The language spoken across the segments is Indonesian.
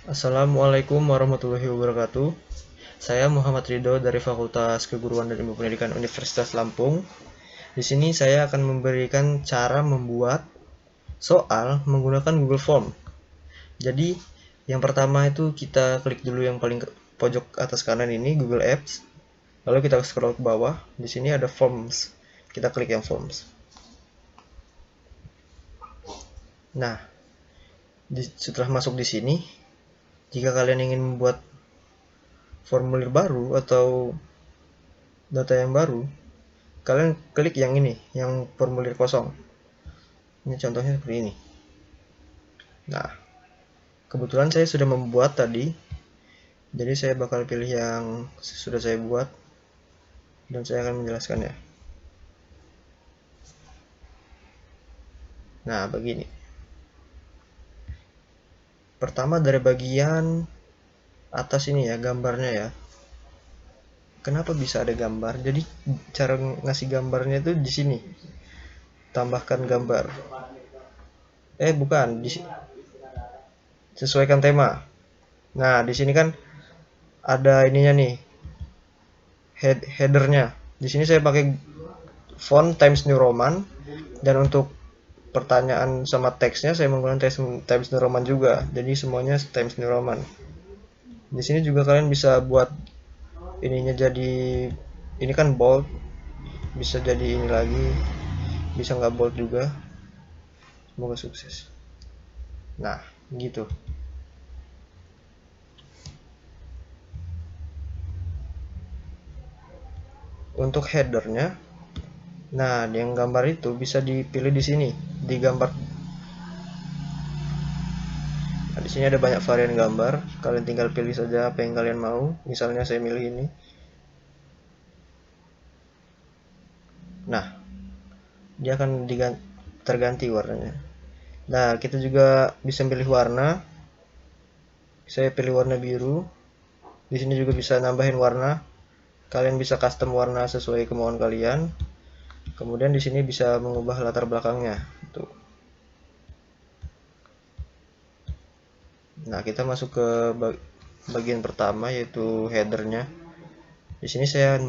Assalamualaikum warahmatullahi wabarakatuh. Saya Muhammad Ridho dari Fakultas Keguruan dan Ilmu Pendidikan Universitas Lampung. Di sini saya akan memberikan cara membuat soal menggunakan Google Form. Jadi, yang pertama itu kita klik dulu yang paling pojok atas kanan ini, Google Apps. Lalu kita scroll ke bawah. Di sini ada Forms. Kita klik yang Forms. Nah, setelah masuk di sini, jika kalian ingin membuat formulir baru atau data yang baru, kalian klik yang ini, yang formulir kosong. Ini contohnya seperti ini. Nah, kebetulan saya sudah membuat tadi, jadi saya bakal pilih yang sudah saya buat dan saya akan menjelaskannya. Nah, begini. Pertama dari bagian atas ini ya, gambarnya ya. Kenapa bisa ada gambar? Jadi cara ngasih gambarnya itu di sini. Tambahkan gambar. Bukan, sesuaikan tema. Nah, di sini kan ada ininya nih, headernya. Di sini saya pakai font Times New Roman, dan untuk pertanyaan sama teksnya saya menggunakan Times New Roman juga. Jadi semuanya Times New Roman. Di sini juga kalian bisa buat ininya jadi, ini kan bold, bisa jadi ini lagi, bisa nggak bold juga. Semoga sukses. Nah, gitu. Untuk headernya, nah yang gambar itu bisa dipilih di sini, di gambar. Nah, di sini ada banyak varian gambar, kalian tinggal pilih saja apa yang kalian mau. Misalnya saya milih ini. Nah, dia akan terganti warnanya. Nah, kita juga bisa pilih warna. Saya pilih warna biru. Di sini juga bisa nambahin warna. Kalian bisa custom warna sesuai kemauan kalian. Kemudian di sini bisa mengubah latar belakangnya. Tuh. Nah, kita masuk ke bagian pertama, yaitu headernya. Di sini saya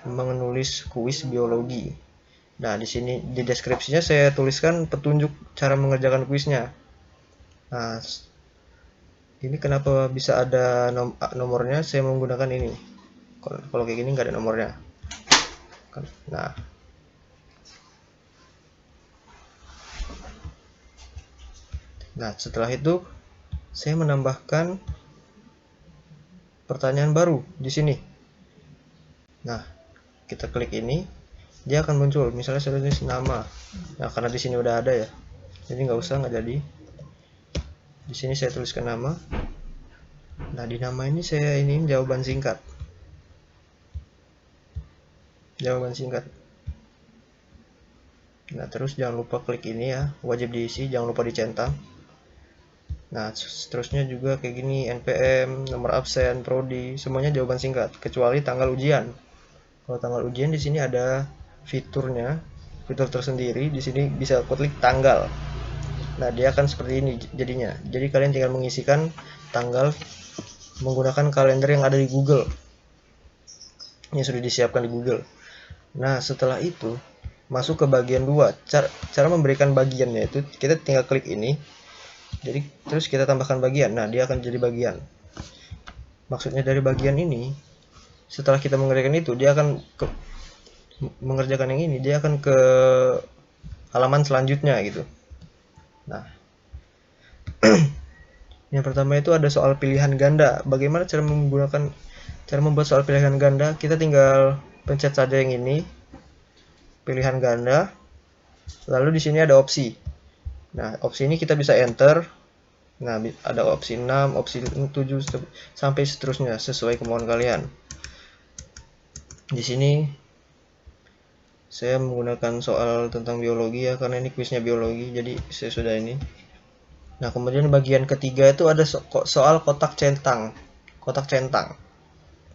menulis kuis biologi. Nah, di sini di deskripsinya saya tuliskan petunjuk cara mengerjakan kuisnya. Nah, ini kenapa bisa ada nomornya? Saya menggunakan ini. Kalau kayak gini nggak ada nomornya. Nah, setelah itu saya menambahkan pertanyaan baru di sini. Nah, kita klik ini, dia akan muncul. Misalnya saya tulis nama. Nah, karena di sini udah ada ya, jadi nggak jadi. Di sini saya tuliskan nama. Nah, di nama ini saya ini jawaban singkat. Nah, terus jangan lupa klik ini ya, wajib diisi, jangan lupa dicentang. Nah, seterusnya juga kayak gini, NPM, nomor absen, prodi, semuanya jawaban singkat, kecuali tanggal ujian. Kalau tanggal ujian di sini ada fiturnya, fitur tersendiri. Di sini bisa klik tanggal. Nah, dia akan seperti ini jadinya. Jadi kalian tinggal mengisikan tanggal menggunakan kalender yang ada di Google, yang sudah disiapkan di Google. Nah, setelah itu masuk ke bagian 2. Cara memberikan bagiannya itu kita tinggal klik ini. Jadi terus kita tambahkan bagian. Nah, dia akan jadi bagian. Maksudnya dari bagian ini, setelah kita mengerjakan itu, dia akan mengerjakan yang ini, dia akan ke halaman selanjutnya gitu. Nah, yang pertama itu ada soal pilihan ganda. Bagaimana cara membuat soal pilihan ganda? Kita tinggal pencet saja yang ini, pilihan ganda. Lalu di sini ada opsi. Nah, opsi ini kita bisa enter. Nah, ada opsi 6, opsi 7 sampai seterusnya sesuai kemauan kalian. Di sini saya menggunakan soal tentang biologi ya, karena ini kuisnya biologi, jadi saya sudah ini. Nah, kemudian bagian ketiga itu ada soal kotak centang.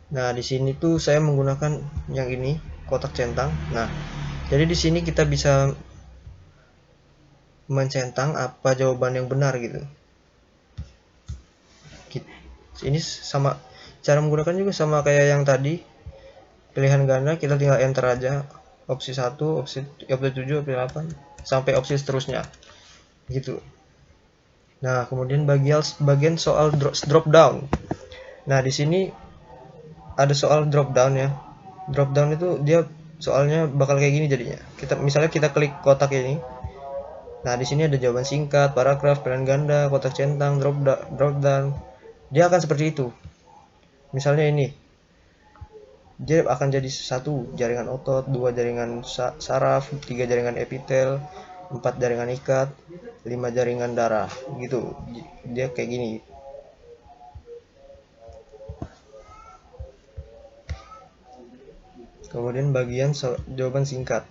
Nah, di sini tuh saya menggunakan yang ini, kotak centang. Nah, jadi di sini kita bisa mencentang apa jawaban yang benar gitu. Ini sama, cara menggunakan juga sama kayak yang tadi, pilihan ganda kita tinggal enter aja, opsi 1, opsi 7, opsi 8 sampai opsi seterusnya gitu. Nah, kemudian bagian soal drop down. Nah, di sini ada soal drop down ya. Drop down itu dia soalnya bakal kayak gini jadinya. Misalnya kita klik kotak ini. Nah, di sini ada jawaban singkat, paragraf, pilihan ganda, kotak centang, drop down. Dia akan seperti itu. Misalnya ini, dia akan jadi 1 jaringan otot, 2 jaringan saraf, 3 jaringan epitel, 4 jaringan ikat, 5 jaringan darah gitu. Dia kayak gini. Kemudian bagian jawaban singkat.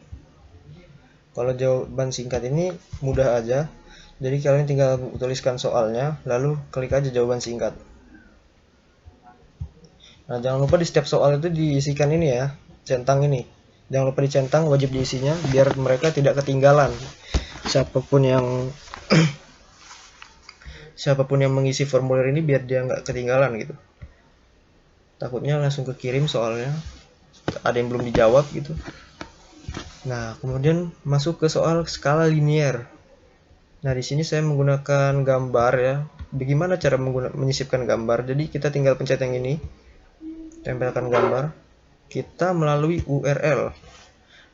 Kalau jawaban singkat ini mudah aja. Jadi kalian tinggal tuliskan soalnya, lalu klik aja jawaban singkat. Nah, jangan lupa di setiap soal itu diisikan ini ya, centang ini. Jangan lupa dicentang, wajib diisinya biar mereka tidak ketinggalan. Siapapun yang siapapun yang mengisi formulir ini biar dia nggak ketinggalan gitu. Takutnya langsung kekirim soalnya ada yang belum dijawab gitu. Nah, kemudian masuk ke soal skala linier. Nah, di sini saya menggunakan gambar ya. Bagaimana cara menyisipkan gambar? Jadi kita tinggal pencet yang ini, tempelkan gambar. Kita melalui URL.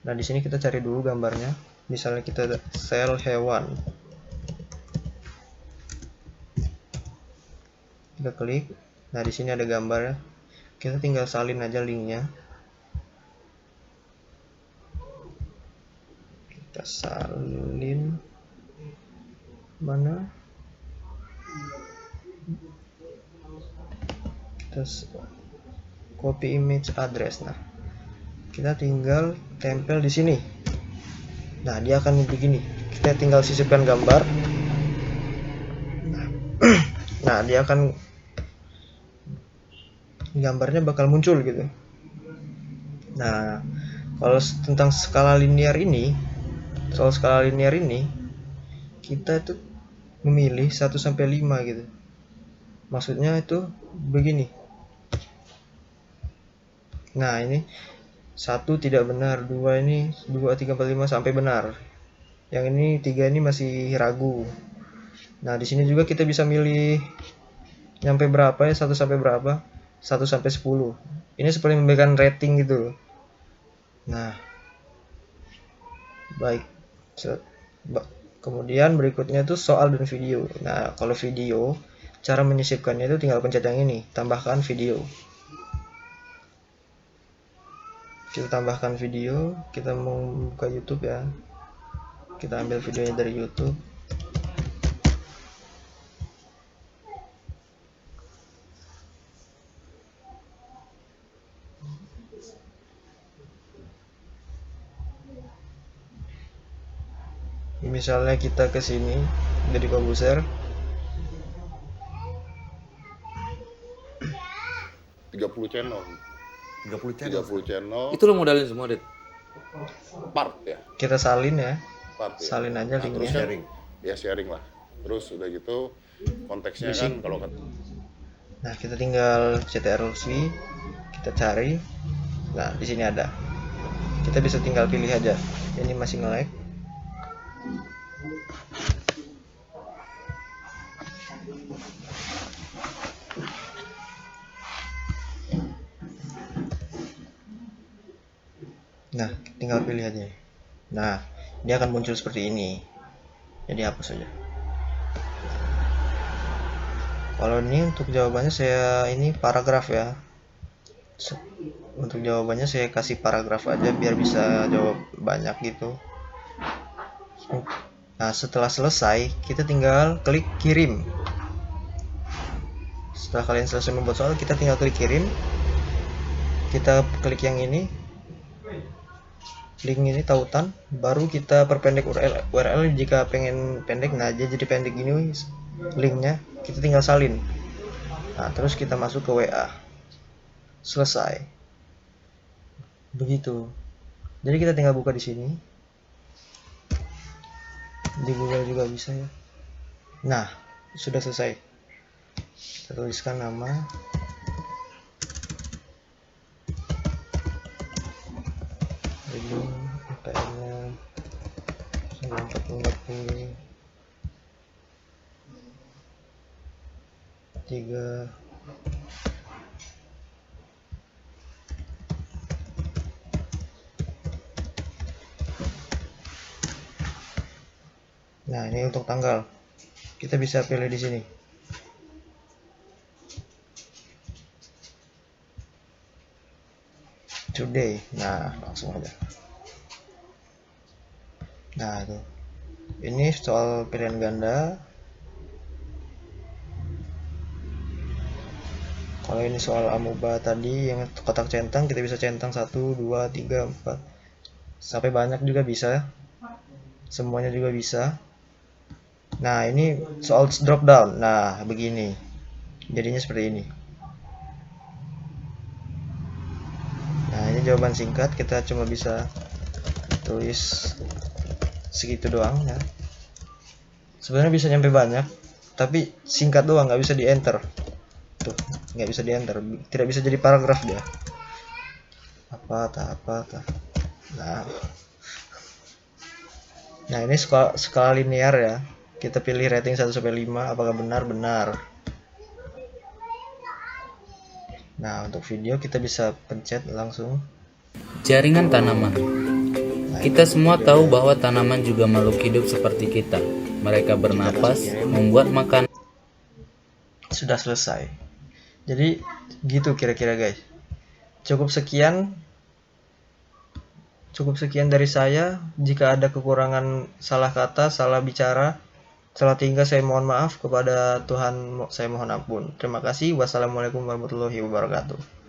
Nah, di sini kita cari dulu gambarnya. Misalnya kita ada sel hewan. Kita klik. Nah, di sini ada gambarnya. Kita tinggal salin aja linknya. Kita salin mana? Kita copy image address. Nah, kita tinggal tempel di sini. Nah, dia akan begini. Kita tinggal sisipkan gambar. Nah, dia akan gambarnya bakal muncul gitu. Nah, kalau tentang skala linear ini, soal skala linear ini, kita itu memilih 1 sampai 5 gitu. Maksudnya itu begini. Nah, ini 1 tidak benar, 2 ini 2, 3, 4, 5 sampai benar. Yang ini 3 ini masih ragu. Nah, di sini juga kita bisa milih nyampe berapa ya, 1 sampai berapa? 1 sampai 10. Ini seperti memberikan rating gitu. Nah, baik. Kemudian berikutnya itu soal dan video. Nah, kalau video, cara menyisipkannya itu tinggal pencet yang ini, tambahkan video. Kita tambahkan video, kita mau buka YouTube ya. Kita ambil videonya dari YouTube. Misalnya kita ke sini dari Kobuser. 30 channel. 30 channel. 30 channel. Itu lo modalin semua, Dit? Part ya. Kita salin ya. Part ya. Salin aja Nah, linknya. terus sharing. Ya sharing lah. Terus udah gitu konteksnya kan kalau Nah, kita tinggal ctrl-v, kita cari. Nah, di sini ada. Kita bisa tinggal pilih aja. Ini masih nge-lag. Nah, tinggal pilih aja. Nah, dia akan muncul seperti ini. Jadi hapus saja. Kalau ini untuk jawabannya saya ini paragraf ya. Untuk jawabannya saya kasih paragraf aja biar bisa jawab banyak gitu. Nah, setelah selesai, kita tinggal klik kirim. Setelah kalian selesai membuat soal, kita tinggal klik kirim. Kita klik yang ini, link ini tautan, baru kita perpendek URL jika pengen pendek. Nah, dia jadi pendek gini linknya, kita tinggal salin. Nah, terus kita masuk ke WA. Selesai. Begitu. Jadi kita tinggal buka di sini. Di Google juga bisa ya. Nah, sudah selesai. Kita Kita tuliskan nama. Ini IPM-nya 3. Nah, ini untuk tanggal. Kita bisa pilih di sini. Today. Nah, langsung aja. Nah, itu. Ini soal pilihan ganda. Kalau ini soal amuba tadi yang kotak centang, kita bisa centang 1, 2, 3, 4 sampai banyak juga bisa. Semuanya juga bisa. Nah, ini soal drop down. Nah, begini. Jadinya seperti ini. Nah, ini jawaban singkat, kita cuma bisa tulis segitu doang ya. Sebenarnya bisa nyampe banyak, tapi singkat doang, nggak bisa di enter. Tuh, nggak bisa di enter, tidak bisa jadi paragraf dia. Apa tah. Nah, ini skala linear ya. Kita pilih rating 1 sampai 5, apakah benar? Nah, untuk video kita bisa pencet langsung. Jaringan tanaman. Kita semua tahu bahwa tanaman juga makhluk hidup seperti kita. Mereka bernapas, membuat makanan. Sudah selesai. Jadi gitu kira-kira guys. Cukup sekian dari saya. Jika ada kekurangan salah kata, salah bicara, salah tingkah, saya mohon maaf. Kepada Tuhan saya mohon ampun. Terima kasih. Wassalamualaikum warahmatullahi wabarakatuh.